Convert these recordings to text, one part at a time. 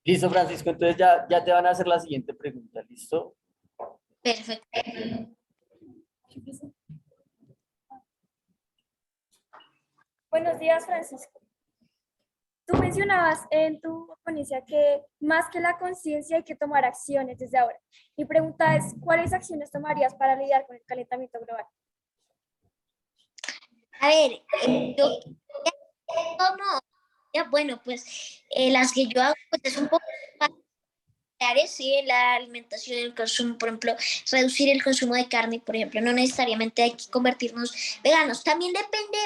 Listo, Francisco, entonces ya te van a hacer la siguiente pregunta, ¿listo? Perfecto. Buenos días, Francisco. Tú mencionabas en tu ponencia que más que la conciencia hay que tomar acciones desde ahora. Mi pregunta es, ¿cuáles acciones tomarías para lidiar con el calentamiento global? A ver, yo tomo, bueno, pues las que yo hago pues, es un poco familiares, sí, en la alimentación, el consumo, por ejemplo, reducir el consumo de carne, por ejemplo, no necesariamente hay que convertirnos veganos, también depende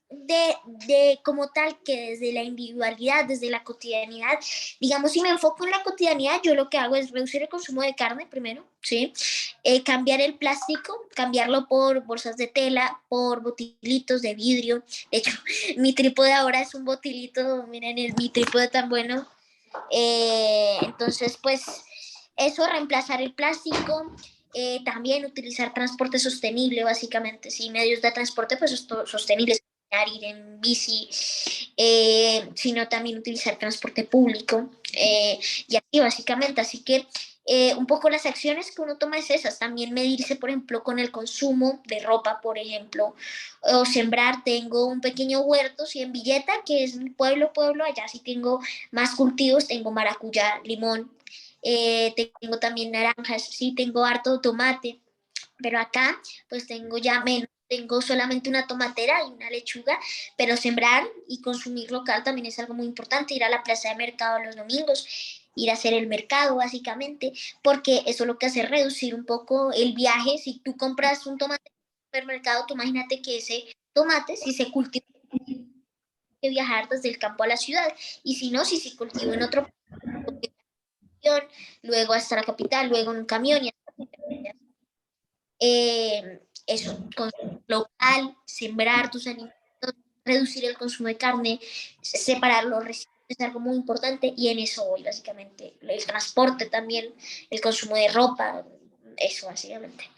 de como tal que desde la individualidad, desde la cotidianidad, digamos, si me enfoco en la cotidianidad, yo lo que hago es reducir el consumo de carne primero, ¿sí? Cambiar el plástico, cambiarlo por bolsas de tela, por botilitos de vidrio, de hecho, mi trípode ahora es un botilito, miren, mi trípode tan bueno. Entonces, pues eso, reemplazar el plástico, también utilizar transporte sostenible, básicamente, sí, medios de transporte pues sostenibles, ir en bici, sino también utilizar transporte público, y así básicamente, así que un poco las acciones que uno toma es esas, también medirse, por ejemplo, con el consumo de ropa, por ejemplo, o sembrar, tengo un pequeño huerto, sí, en Villeta, que es mi pueblo, allá sí tengo más cultivos, tengo maracuyá, limón, tengo también naranjas, sí, tengo harto tomate, pero acá pues tengo ya menos, tengo solamente una tomatera y una lechuga, pero sembrar y consumir local también es algo muy importante, ir a la plaza de mercado los domingos, ir a hacer el mercado básicamente, porque eso lo que hace es reducir un poco el viaje. Si tú compras un tomate en el supermercado, tú imagínate que ese tomate, si se cultiva, que viajar desde el campo a la ciudad, y si no, si se cultiva en otro luego hasta la capital, luego en un camión y eso, consumo local, sembrar tus alimentos, reducir el consumo de carne, separar los residuos es algo muy importante, y en eso voy básicamente. El transporte también, el consumo de ropa, eso básicamente.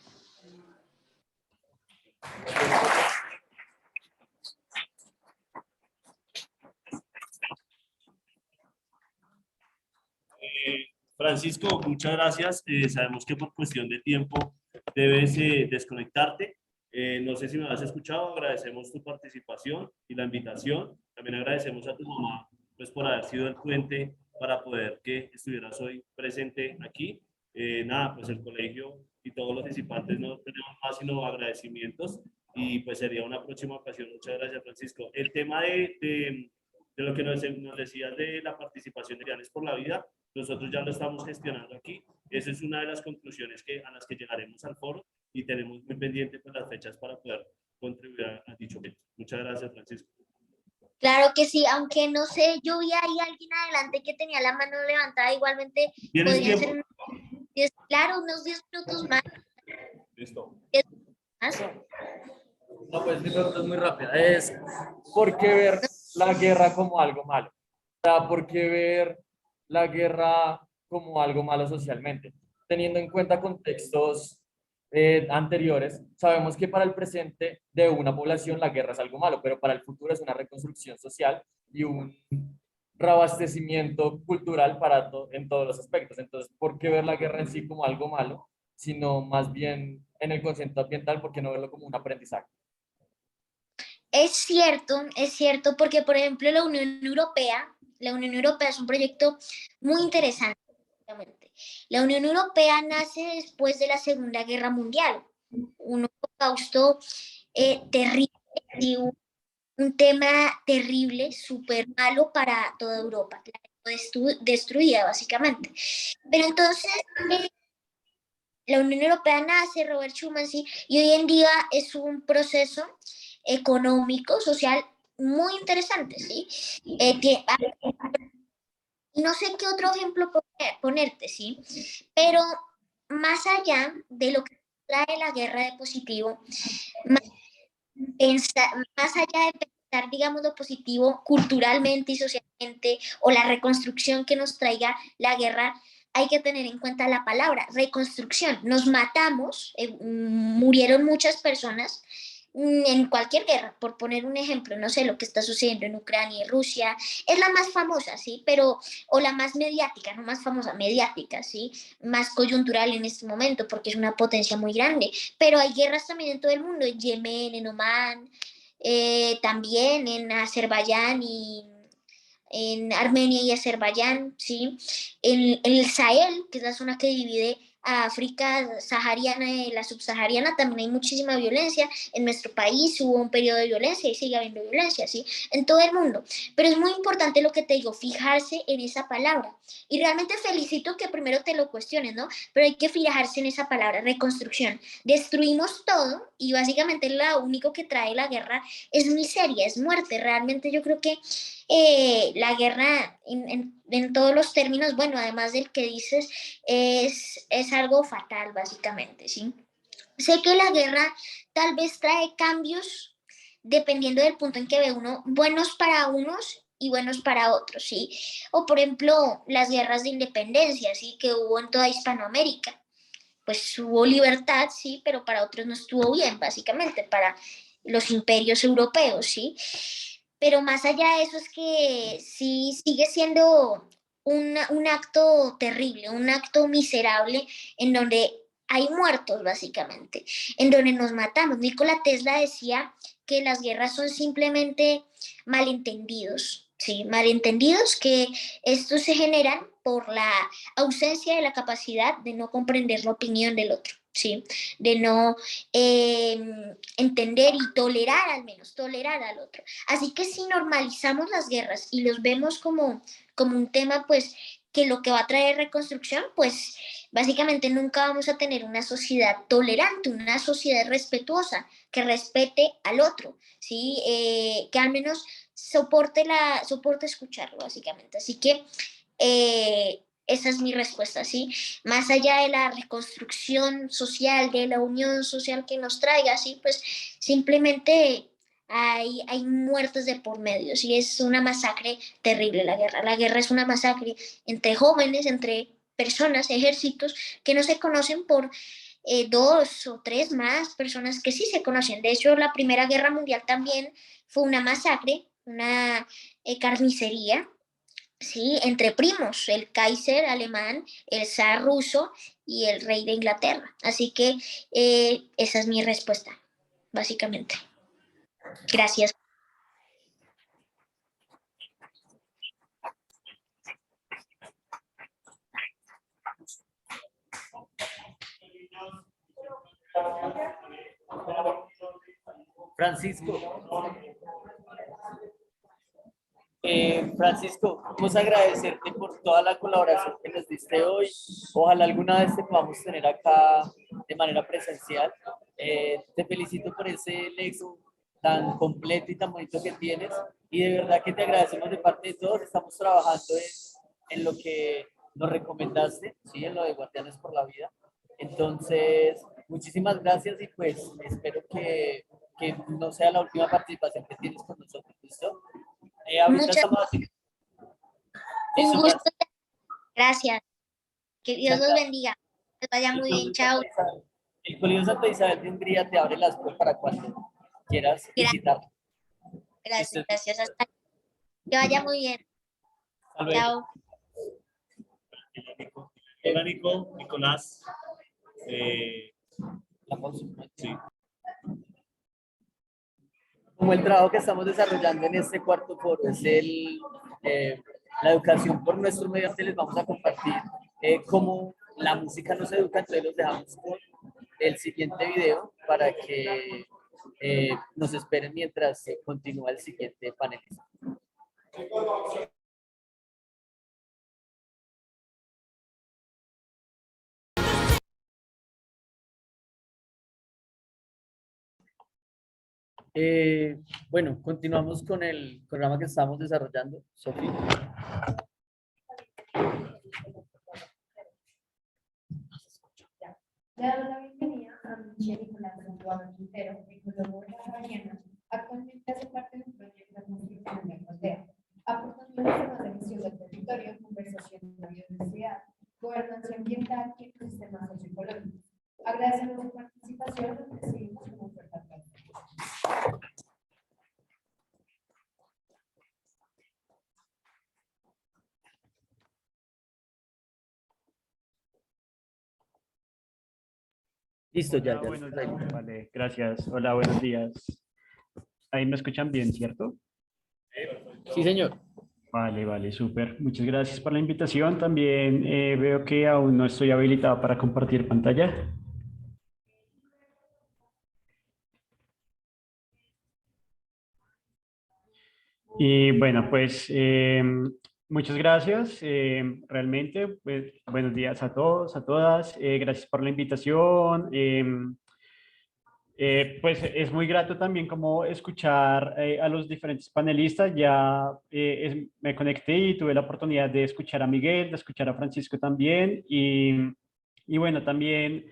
Francisco, muchas gracias. Sabemos que por cuestión de tiempo debes desconectarte. No sé si me has escuchado, agradecemos tu participación y la invitación. También agradecemos a tu mamá pues, por haber sido el puente para poder que estuvieras hoy presente aquí. Nada, pues el colegio y todos los participantes no tenemos más sino agradecimientos, y pues sería una próxima ocasión. Muchas gracias, Francisco. El tema de lo que nos decías de la participación de Ideales por la Vida, nosotros ya lo estamos gestionando aquí. Esa es una de las conclusiones a las que llegaremos al foro, y tenemos muy pendiente pues, las fechas para poder contribuir a dicho evento. Muchas gracias, Francisco. Claro que sí, aunque no sé, yo vi ahí a alguien adelante que tenía la mano levantada, igualmente podrían ser claro, unos 10 minutos más. Listo. 10 más. No, pues mi pregunta es muy rápida. Es, ¿por qué ver la guerra como algo malo? O sea, ¿por qué ver la guerra como algo malo socialmente? Teniendo en cuenta contextos anteriores, sabemos que para el presente de una población la guerra es algo malo, pero para el futuro es una reconstrucción social y un reabastecimiento cultural en todos los aspectos. Entonces, ¿por qué ver la guerra en sí como algo malo, sino más bien en el concepto ambiental? ¿Por qué no verlo como un aprendizaje? Es cierto, porque por ejemplo la Unión Europea es un proyecto muy interesante. La Unión Europea nace después de la Segunda Guerra Mundial, un holocausto terrible y un tema terrible, súper malo para toda Europa, destruida básicamente. Pero entonces la Unión Europea nace, Robert Schuman, sí, y hoy en día es un proceso económico, social muy interesante, ¿sí? No sé qué otro ejemplo ponerte, ¿sí? Pero más allá de lo que trae la guerra de positivo, más, más allá de pensar, digamos, lo positivo culturalmente y socialmente, o la reconstrucción que nos traiga la guerra, hay que tener en cuenta la palabra reconstrucción. Nos matamos, murieron muchas personas, en cualquier guerra, por poner un ejemplo, no sé, lo que está sucediendo en Ucrania y Rusia, es la más famosa, ¿sí? Pero, o la más mediática, no más famosa, mediática, ¿sí? Más coyuntural en este momento, porque es una potencia muy grande. Pero hay guerras también en todo el mundo, en Yemen, en Omán, también en Azerbaiyán y en Armenia y Azerbaiyán, ¿sí? En el Sahel, que es la zona que divide a África sahariana y la subsahariana, también hay muchísima violencia. En nuestro país hubo un periodo de violencia y sigue habiendo violencia, ¿sí? En todo el mundo. Pero es muy importante lo que te digo, fijarse en esa palabra. Y realmente felicito que primero te lo cuestiones, ¿no? Pero hay que fijarse en esa palabra, reconstrucción. Destruimos todo y básicamente lo único que trae la guerra es miseria, es muerte. Realmente yo creo que la guerra en todos los términos, bueno, además del que dices, es algo fatal, básicamente, ¿sí? Sé que la guerra tal vez trae cambios dependiendo del punto en que ve uno, buenos para unos y buenos para otros, ¿sí? O por ejemplo, las guerras de independencia, ¿sí? Que hubo en toda Hispanoamérica. Pues hubo libertad, sí, pero para otros no estuvo bien, básicamente, para los imperios europeos, ¿sí? Pero más allá de eso es que sí sigue siendo un acto terrible, un acto miserable en donde hay muertos, básicamente, en donde nos matamos. Nikola Tesla decía que las guerras son simplemente malentendidos, ¿sí? Malentendidos que estos se generan por la ausencia de la capacidad de no comprender la opinión del otro, ¿sí? De no entender y tolerar, al menos, tolerar al otro. Así que si normalizamos las guerras y los vemos como un tema, pues, que lo que va a traer reconstrucción, pues, básicamente nunca vamos a tener una sociedad tolerante, una sociedad respetuosa, que respete al otro, ¿sí? Que al menos soporte escucharlo, básicamente. Así que esa es mi respuesta, ¿sí? Más allá de la reconstrucción social, de la unión social que nos traiga, ¿sí? Pues simplemente hay muertes de por medio, ¿sí? Es una masacre terrible la guerra. La guerra es una masacre entre jóvenes, entre personas, ejércitos que no se conocen por dos o tres más personas que sí se conocen. De hecho, la Primera Guerra Mundial también fue una masacre, una carnicería, sí, entre primos, el Kaiser alemán, el zar ruso y el rey de Inglaterra. Así que esa es mi respuesta, básicamente. Gracias. Francisco, Francisco, vamos a agradecerte por toda la colaboración que nos diste hoy. Ojalá alguna vez te podamos tener acá de manera presencial. Te felicito por ese Lexo tan completo y tan bonito que tienes. Y de verdad que te agradecemos de parte de todos. Estamos trabajando en lo que nos recomendaste, ¿sí? En lo de Guardianes por la Vida. Entonces, muchísimas gracias y pues espero que no sea la última participación que tienes con nosotros. ¿Listo? Ahorita Muchas, estamos así. un Listo, gusto. Gracias. Que Dios los Francisco. bendiga. Que vaya muy bien. Chao. El Colegio Santa Isabel de Hungría te abre las puertas para cuando quieras visitar. Gracias, gracias. Hasta que vaya muy bien. Hasta luego. Chao. Hola, Nico, Nicolás. La pausa. Sí. Como el trabajo que estamos desarrollando en este cuarto foro es la educación por nuestro mediante, les vamos a compartir cómo la música nos educa, entonces los dejamos con el siguiente video para que nos esperen mientras continúa el siguiente panelista. Bueno, continuamos con el programa que estamos desarrollando, Sofía. Le damos la bienvenida a Michelle Nicolás Santuano Quintero, ecólogo javeriana. Actualmente hace parte de un proyecto de construcción de la aldea, aportando los temas de gestión del territorio, conversación de la biodiversidad, gobernanza ambiental y ecosistemas socioecológicos. Agradecemos su participación y recibimos con un fuerte aplauso. Listo, ya, Hola, ya. buenos está ahí. días. Vale, gracias. Hola, buenos días. Ahí me escuchan bien, ¿cierto? Sí, señor. Vale, vale, súper. Muchas gracias por la invitación. También veo que aún no estoy habilitado para compartir pantalla. Y bueno, pues muchas gracias. Realmente, pues buenos días a todos, a todas. Gracias por la invitación. Pues es muy grato también como escuchar a los diferentes panelistas. Ya me conecté y tuve la oportunidad de escuchar a Miguel, de escuchar a Francisco también. Y bueno, también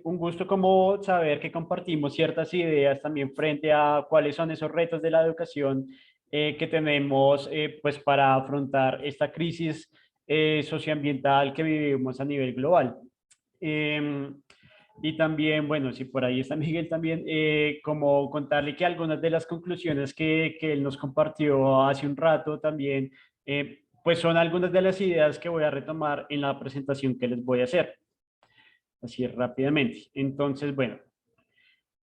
un gusto como saber que compartimos ciertas ideas también frente a cuáles son esos retos de la educación que tenemos pues para afrontar esta crisis socioambiental que vivimos a nivel global. Em, y también, bueno, si por ahí está Miguel también, como contarle que algunas de las conclusiones que él nos compartió hace un rato también, pues son algunas de las ideas que voy a retomar en la presentación que les voy a hacer, así rápidamente. Entonces, bueno,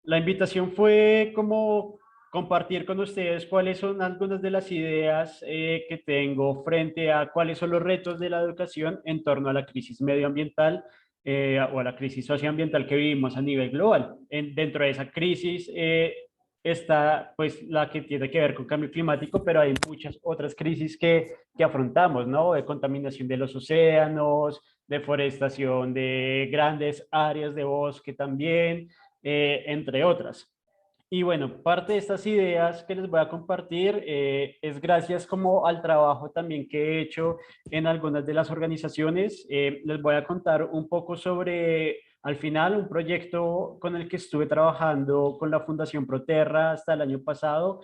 la invitación fue como compartir con ustedes cuáles son algunas de las ideas que tengo frente a cuáles son los retos de la educación en torno a la crisis medioambiental o a la crisis socioambiental que vivimos a nivel global. Dentro de esa crisis está pues la que tiene que ver con cambio climático, pero hay muchas otras crisis que afrontamos, ¿no? De contaminación de los océanos, deforestación de grandes áreas de bosque también, entre otras. Y bueno, parte de estas ideas que les voy a compartir es gracias como al trabajo también que he hecho en algunas de las organizaciones. Les voy a contar un poco sobre, al final, un proyecto con el que estuve trabajando con la Fundación Proterra hasta el año pasado,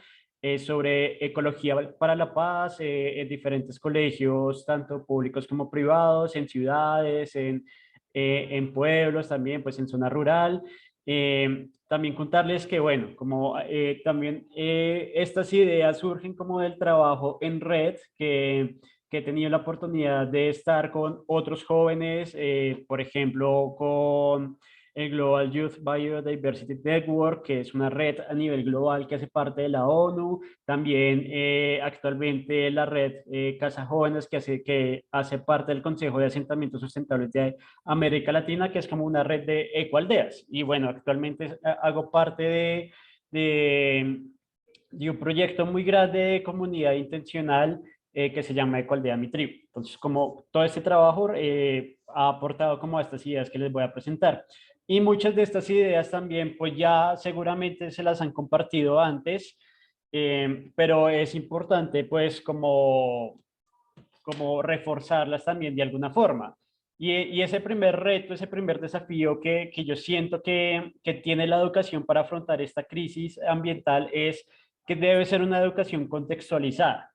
sobre ecología para la paz en diferentes colegios, tanto públicos como privados, en ciudades, en pueblos también, pues en zona rural. También contarles que, bueno, como también estas ideas surgen como del trabajo en red, que he tenido la oportunidad de estar con otros jóvenes, por ejemplo, con el Global Youth Biodiversity Network, que es una red a nivel global que hace parte de la ONU. También actualmente la red Casa Jóvenes, que hace parte del Consejo de Asentamientos Sustentables de América Latina, que es como una red de ecoaldeas. Y bueno, actualmente hago parte de un proyecto muy grande de comunidad intencional que se llama Ecoaldea Mi Tribu. Entonces, como todo este trabajo ha aportado como a estas ideas que les voy a presentar. Y muchas de estas ideas también, pues ya seguramente se las han compartido antes, pero es importante pues como reforzarlas también de alguna forma. Y ese primer reto, ese primer desafío que yo siento que tiene la educación para afrontar esta crisis ambiental es que debe ser una educación contextualizada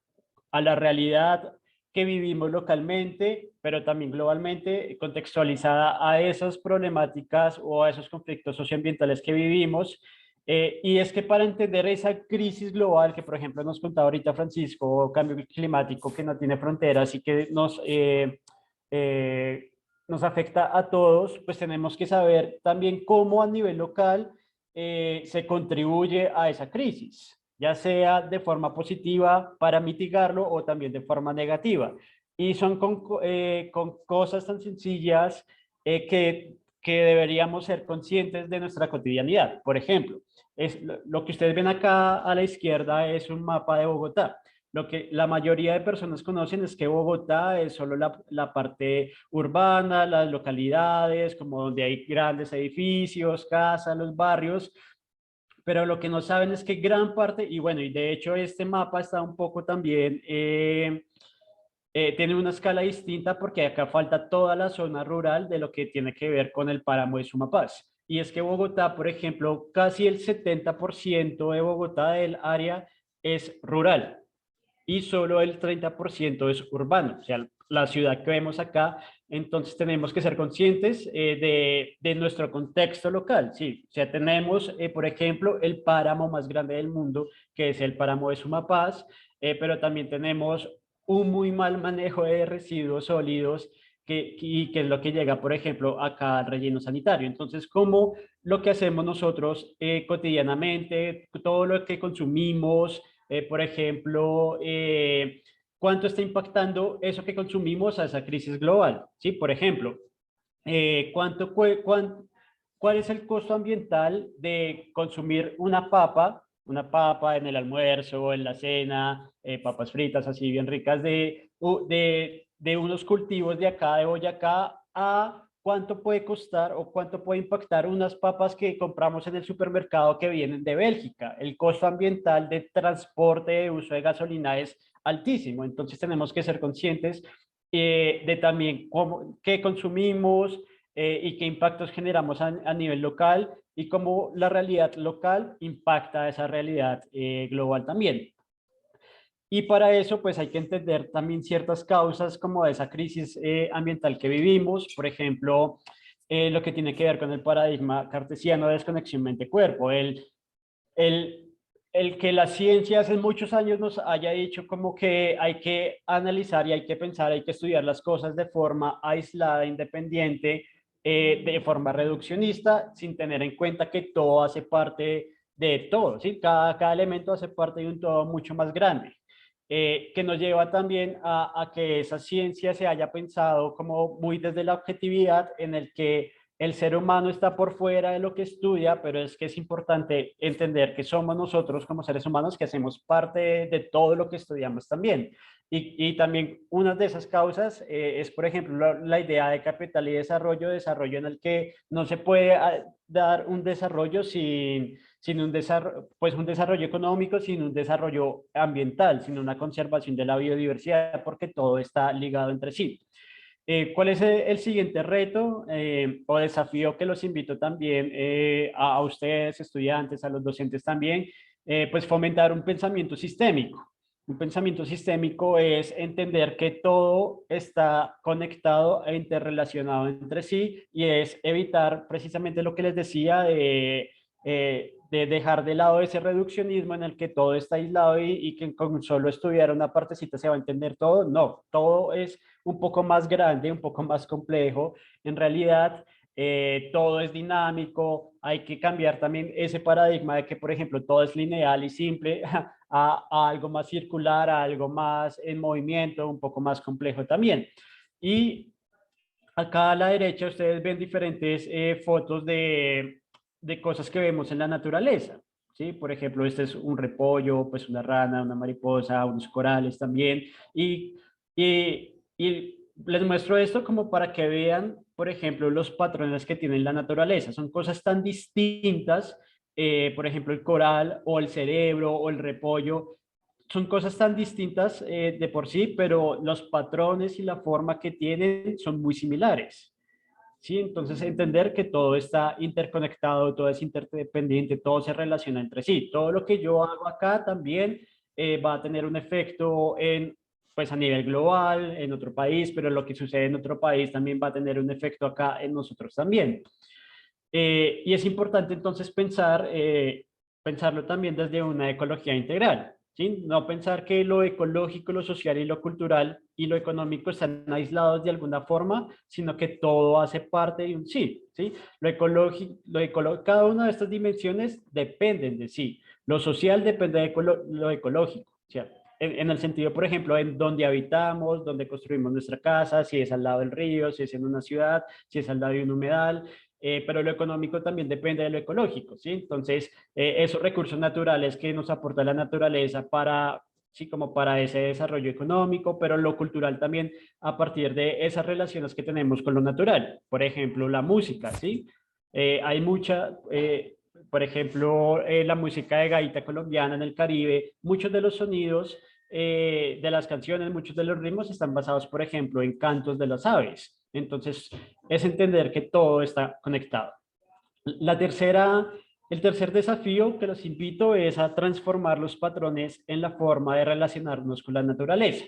a la realidad que vivimos localmente, pero también globalmente, contextualizada a esas problemáticas o a esos conflictos socioambientales que vivimos. Y es que para entender esa crisis global que, por ejemplo, nos contaba ahorita Francisco, cambio climático que no tiene fronteras y que eh, nos afecta a todos, pues tenemos que saber también cómo a nivel local se contribuye a esa crisis, ya sea de forma positiva para mitigarlo o también de forma negativa. Y son con cosas tan sencillas que deberíamos ser conscientes de nuestra cotidianidad. Por ejemplo, lo que ustedes ven acá a la izquierda es un mapa de Bogotá. Lo que la mayoría de personas conocen es que Bogotá es solo la parte urbana, las localidades, como donde hay grandes edificios, casas, los barrios, pero lo que no saben es que gran parte, y bueno, y de hecho este mapa está un poco también, tiene una escala distinta porque acá falta toda la zona rural de lo que tiene que ver con el páramo de Sumapaz. Y es que Bogotá, por ejemplo, casi el 70% de Bogotá del área es rural y solo el 30% es urbano, o sea, la ciudad que vemos acá. Entonces tenemos que ser conscientes de nuestro contexto local, sí. O sea, tenemos, por ejemplo, el páramo más grande del mundo, que es el páramo de Sumapaz, pero también tenemos un muy mal manejo de residuos sólidos y que es lo que llega, por ejemplo, acá al relleno sanitario. Entonces, ¿cómo lo que hacemos nosotros cotidianamente, todo lo que consumimos, por ejemplo, cuánto está impactando eso que consumimos a esa crisis global? ¿Sí? Por ejemplo, ¿cuál es el costo ambiental de consumir una papa en el almuerzo, en la cena, papas fritas así bien ricas de unos cultivos de acá, de Boyacá, a cuánto puede costar o cuánto puede impactar unas papas que compramos en el supermercado que vienen de Bélgica? El costo ambiental de transporte, de uso de gasolina es altísimo, entonces tenemos que ser conscientes de también qué consumimos y qué impactos generamos a nivel local y cómo la realidad local impacta a esa realidad global también. Y para eso, pues hay que entender también ciertas causas como esa crisis ambiental que vivimos, por ejemplo, lo que tiene que ver con el paradigma cartesiano de desconexión mente-cuerpo, el, el que la ciencia hace muchos años nos haya dicho como que hay que analizar y hay que pensar, hay que estudiar las cosas de forma aislada, independiente, de forma reduccionista, sin tener en cuenta que todo hace parte de todo, ¿sí? Cada elemento hace parte de un todo mucho más grande. Que nos lleva también a que esa ciencia se haya pensado como muy desde la objetividad en el que el ser humano está por fuera de lo que estudia, pero es que es importante entender que somos nosotros como seres humanos que hacemos parte de todo lo que estudiamos también. Y también una de esas causas es, por ejemplo, la idea de capital y desarrollo en el que no se puede dar un desarrollo sin un desarrollo, pues un desarrollo económico, sin un desarrollo ambiental, sin una conservación de la biodiversidad, porque todo está ligado entre sí. ¿Cuál es el siguiente reto o desafío que los invito también a ustedes, estudiantes, a los docentes también? Pues fomentar un pensamiento sistémico. Un pensamiento sistémico es entender que todo está conectado e interrelacionado entre sí y es evitar precisamente lo que les decía de dejar de lado ese reduccionismo en el que todo está aislado y que con solo estudiar una partecita se va a entender todo. No, todo es un poco más grande, un poco más complejo. En realidad, todo es dinámico. Hay que cambiar también ese paradigma de que, por ejemplo, todo es lineal y simple a algo más circular, a algo más en movimiento, un poco más complejo también. Y acá a la derecha ustedes ven diferentes fotos de cosas que vemos en la naturaleza. ¿Sí? Por ejemplo, este es un repollo, pues una rana, una mariposa, unos corales también. Y les muestro esto como para que vean, por ejemplo, los patrones que tiene la naturaleza. Son cosas tan distintas, por ejemplo, el coral o el cerebro o el repollo. Son cosas tan distintas de por sí, pero los patrones y la forma que tienen son muy similares. ¿Sí? Entonces, entender que todo está interconectado, todo es interdependiente, todo se relaciona entre sí. Todo lo que yo hago acá también va a tener un efecto pues a nivel global, en otro país, pero lo que sucede en otro país también va a tener un efecto acá en nosotros también. Y es importante entonces pensarlo también desde una ecología integral. ¿Sí? No pensar que lo ecológico, lo social y lo cultural y lo económico están aislados de alguna forma, sino que todo hace parte de un sí. ¿Sí? Cada una de estas dimensiones dependen de sí. Lo social depende de lo ecológico. O sea, en el sentido, por ejemplo, en donde habitamos, donde construimos nuestra casa, si es al lado del río, si es en una ciudad, si es al lado de un humedal, pero lo económico también depende de lo ecológico, ¿sí? Entonces, esos recursos naturales que nos aporta la naturaleza para, sí, como para ese desarrollo económico, pero lo cultural también a partir de esas relaciones que tenemos con lo natural. Por ejemplo, la música, ¿sí? Hay por ejemplo, la música de gaita colombiana en el Caribe, muchos de los sonidos de las canciones, muchos de los ritmos están basados, por ejemplo, en cantos de las aves. Entonces, es entender que todo está conectado. El tercer desafío que los invito es a transformar los patrones en la forma de relacionarnos con la naturaleza.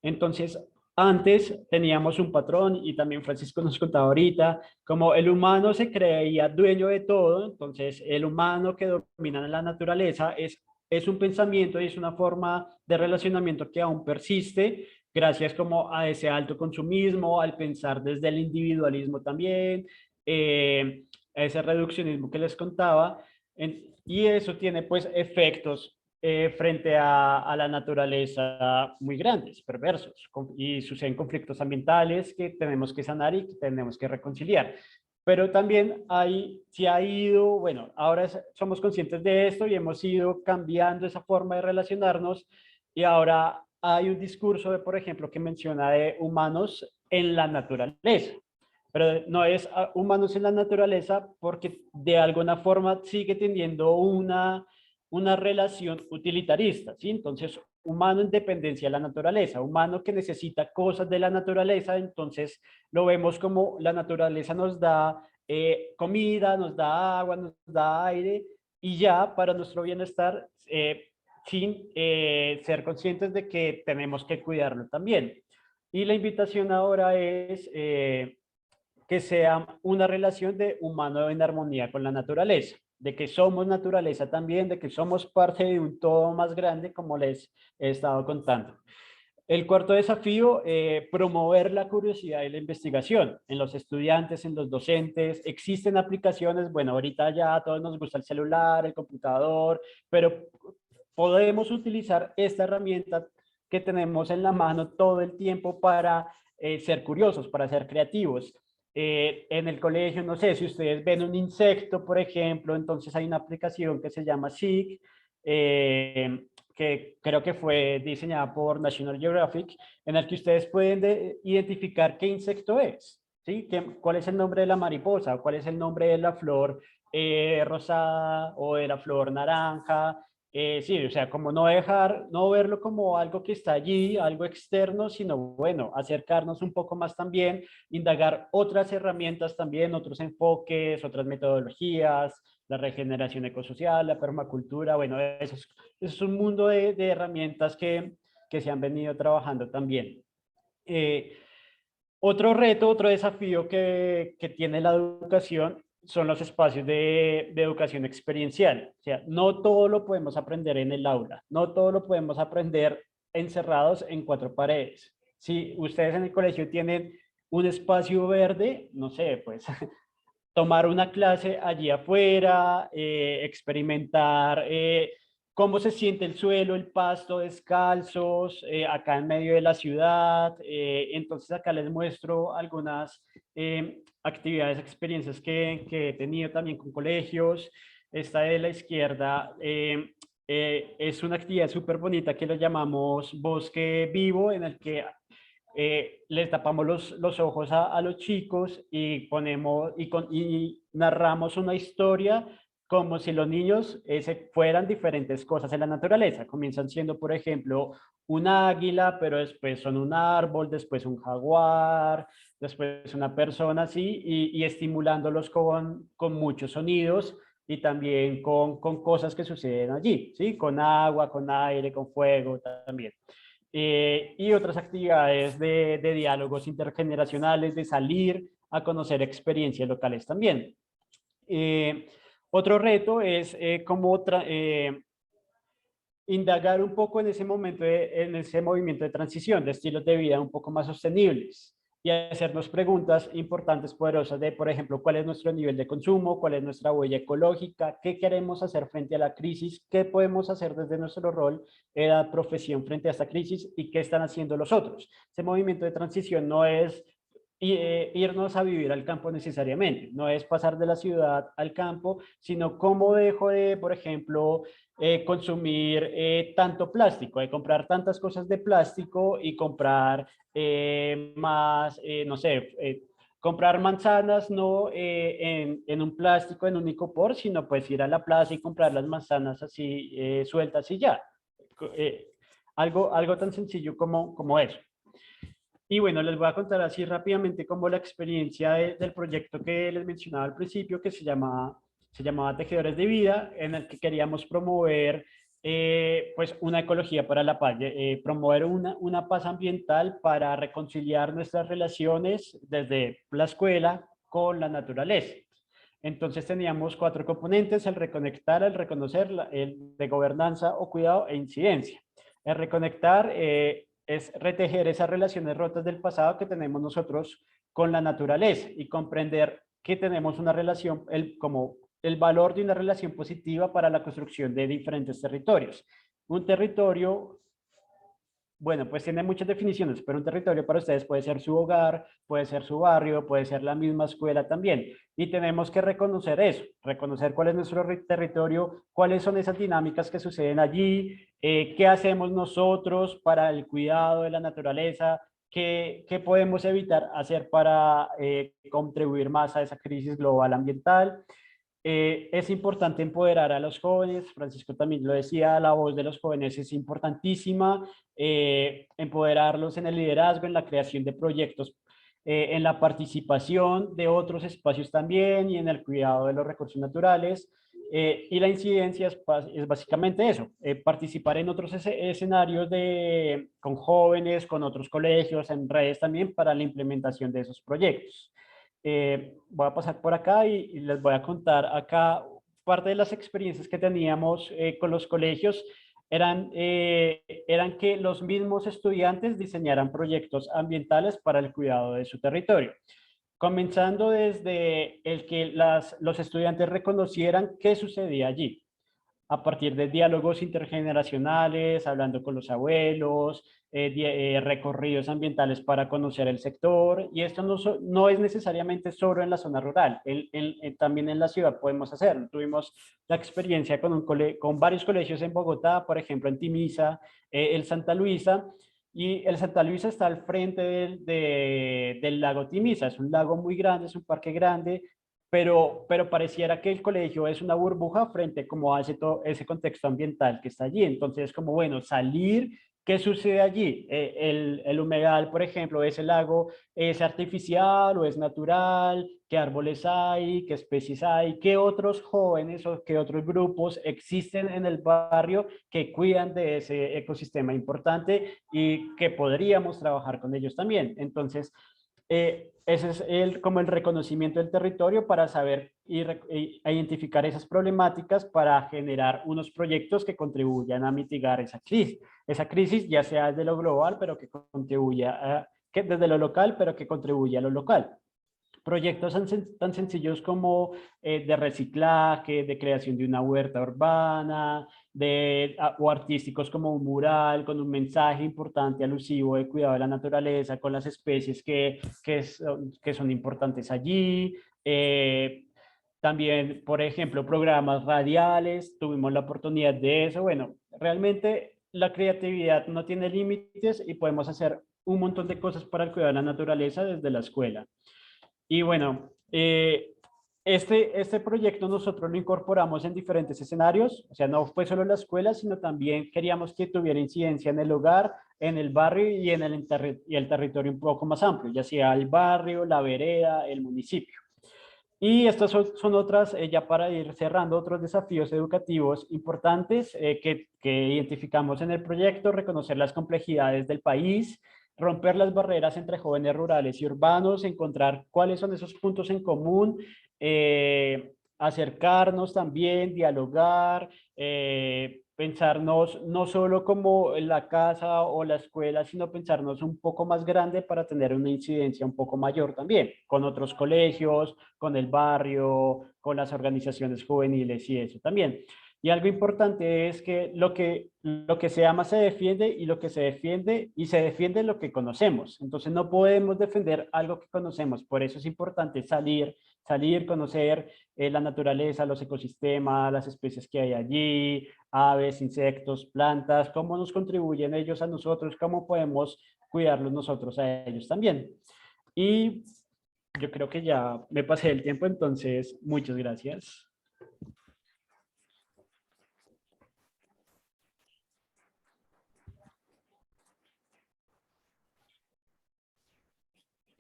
Entonces, antes teníamos un patrón y también Francisco nos contaba ahorita, como el humano se creía dueño de todo, entonces el humano que domina la naturaleza es un pensamiento y es una forma de relacionamiento que aún persiste gracias como a ese alto consumismo, al pensar desde el individualismo también, a ese reduccionismo que les contaba, y eso tiene pues efectos frente a la naturaleza muy grandes, perversos, y suceden conflictos ambientales que tenemos que sanar y que tenemos que reconciliar. Pero también se ha ido, bueno, ahora somos conscientes de esto y hemos ido cambiando esa forma de relacionarnos y ahora hay un discurso, por ejemplo, que menciona de humanos en la naturaleza, pero no es humanos en la naturaleza porque de alguna forma sigue teniendo una relación utilitarista, ¿sí? Entonces, humano en dependencia de la naturaleza, humano que necesita cosas de la naturaleza, entonces lo vemos como la naturaleza nos da comida, nos da agua, nos da aire, y ya para nuestro bienestar, sin ser conscientes de que tenemos que cuidarlo también. Y la invitación ahora es que sea una relación de humano en armonía con la naturaleza, de que somos naturaleza también, de que somos parte de un todo más grande, como les he estado contando. El cuarto desafío, promover la curiosidad y la investigación en los estudiantes, en los docentes. Existen aplicaciones, bueno, ahorita ya a todos nos gusta el celular, el computador, pero podemos utilizar esta herramienta que tenemos en la mano todo el tiempo para ser curiosos, para ser creativos. En el colegio, no sé, si ustedes ven un insecto, por ejemplo, entonces hay una aplicación que se llama Seek, que creo que fue diseñada por National Geographic, en el que ustedes pueden identificar qué insecto es, ¿sí? ¿Cuál es el nombre de la mariposa? ¿Cuál es el nombre de la flor rosada o de la flor naranja? Sí, o sea, como no verlo como algo que está allí, algo externo, sino bueno, acercarnos un poco más también, indagar otras herramientas también, otros enfoques, otras metodologías, la regeneración ecosocial, la permacultura, bueno, eso es un mundo de herramientas que se han venido trabajando también. Otro reto, otro desafío que tiene la educación son los espacios de educación experiencial. O sea, no todo lo podemos aprender en el aula, no todo lo podemos aprender encerrados en cuatro paredes. Si ustedes en el colegio tienen un espacio verde, no sé, pues tomar una clase allí afuera, experimentar cómo se siente el suelo, el pasto descalzos, acá en medio de la ciudad. Entonces acá les muestro algunas actividades, experiencias que he tenido también con colegios. Esta de la izquierda es una actividad súper bonita que lo llamamos Bosque Vivo, en el que les tapamos los ojos a los chicos y ponemos y narramos una historia como si los niños se fueran diferentes cosas en la naturaleza. Comienzan siendo, por ejemplo, un águila, pero después son un árbol, después un jaguar, después una persona así, y estimulándolos con muchos sonidos y también con cosas que suceden allí, ¿sí? Con agua, con aire, con fuego también. Y otras actividades de diálogos intergeneracionales, de salir a conocer experiencias locales también. Eh, Otro reto es cómo indagar un poco en ese momento, en ese movimiento de transición, de estilos de vida un poco más sostenibles y hacernos preguntas importantes, poderosas de, por ejemplo, cuál es nuestro nivel de consumo, cuál es nuestra huella ecológica, qué queremos hacer frente a la crisis, qué podemos hacer desde nuestro rol de la profesión frente a esta crisis y qué están haciendo los otros. Ese movimiento de transición no es irnos a vivir al campo necesariamente, no es pasar de la ciudad al campo, sino cómo dejo de, por ejemplo, consumir tanto plástico, de comprar tantas cosas de plástico y comprar más, no sé, comprar manzanas no en un plástico, en un icopor, sino pues ir a la plaza y comprar las manzanas así sueltas y ya. Eh, algo tan sencillo como eso. Y bueno, les voy a contar así rápidamente como la experiencia del proyecto que les mencionaba al principio, que se llamaba Tejedores de Vida, en el que queríamos promover pues una ecología para la paz, promover una paz ambiental para reconciliar nuestras relaciones desde la escuela con la naturaleza. Entonces teníamos cuatro componentes: el reconectar, el reconocer, el de gobernanza o cuidado e incidencia. El reconectar es retejer esas relaciones rotas del pasado que tenemos nosotros con la naturaleza y comprender que tenemos una relación, como el valor de una relación positiva para la construcción de diferentes territorios. Un territorio, bueno, pues tiene muchas definiciones, pero un territorio para ustedes puede ser su hogar, puede ser su barrio, puede ser la misma escuela también. Y tenemos que reconocer eso, reconocer cuál es nuestro territorio, cuáles son esas dinámicas que suceden allí, qué hacemos nosotros para el cuidado de la naturaleza, qué podemos evitar hacer para contribuir más a esa crisis global ambiental. Es importante empoderar a los jóvenes, Francisco también lo decía, la voz de los jóvenes es importantísima, empoderarlos en el liderazgo, en la creación de proyectos, en la participación de otros espacios también y en el cuidado de los recursos naturales. Y la incidencia es básicamente eso, participar en otros escenarios con jóvenes, con otros colegios, en redes también para la implementación de esos proyectos. Voy a pasar por acá y les voy a contar acá parte de las experiencias que teníamos con los colegios eran que los mismos estudiantes diseñaran proyectos ambientales para el cuidado de su territorio. Comenzando desde el que los estudiantes reconocieran qué sucedía allí a partir de diálogos intergeneracionales, hablando con los abuelos, recorridos ambientales para conocer el sector. Y esto no es necesariamente solo en la zona rural, también en la ciudad podemos hacerlo. Tuvimos la experiencia con varios colegios en Bogotá, por ejemplo en Timisa, el Santa Luisa, y el Santa Luisa está al frente del lago Timisa. Es un lago muy grande, es un parque grande, pero pareciera que el colegio es una burbuja frente como a ese contexto ambiental que está allí. Entonces, como bueno, salir, ¿qué sucede allí? El humedal, por ejemplo, ¿ese lago es artificial o es natural? ¿Qué árboles hay? ¿Qué especies hay? ¿Qué otros jóvenes o qué otros grupos existen en el barrio que cuidan de ese ecosistema importante y que podríamos trabajar con ellos también? Entonces, ese es como el reconocimiento del territorio para saber identificar esas problemáticas para generar unos proyectos que contribuyan a mitigar esa crisis ya sea desde lo global, pero que contribuya que desde lo local, pero que contribuya a lo local. Proyectos tan sencillos como de reciclaje, de creación de una huerta urbana, o artísticos como un mural con un mensaje importante alusivo de cuidado de la naturaleza, con las especies que son importantes allí. También, por ejemplo, programas radiales, tuvimos la oportunidad de eso. Bueno, realmente la creatividad no tiene límites y podemos hacer un montón de cosas para el cuidado de la naturaleza desde la escuela. Y bueno, este proyecto nosotros lo incorporamos en diferentes escenarios, o sea, no fue solo la escuela, sino también queríamos que tuviera incidencia en el hogar, en el barrio y en el territorio un poco más amplio, ya sea el barrio, la vereda, el municipio. Y estas son otras, ya para ir cerrando, otros desafíos educativos importantes que identificamos en el proyecto: reconocer las complejidades del país, romper las barreras entre jóvenes rurales y urbanos, encontrar cuáles son esos puntos en común, acercarnos también, dialogar, pensarnos no solo como la casa o la escuela, sino pensarnos un poco más grande para tener una incidencia un poco mayor también, con otros colegios, con el barrio, con las organizaciones juveniles y eso también. Y algo importante es que lo que se ama se defiende, y lo que se defiende y se defiende lo que conocemos. Entonces no podemos defender algo que conocemos. Por eso es importante salir, conocer la naturaleza, los ecosistemas, las especies que hay allí, aves, insectos, plantas, cómo nos contribuyen ellos a nosotros, cómo podemos cuidarlos nosotros a ellos también. Y yo creo que ya me pasé el tiempo, entonces muchas gracias.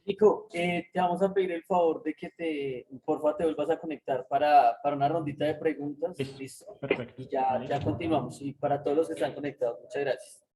Nico, te vamos a pedir el favor de que porfa, te vuelvas a conectar para una rondita de preguntas. Listo. Listo. Perfecto. Y ya, Vale. ya continuamos. Y para todos los que están conectados, muchas gracias.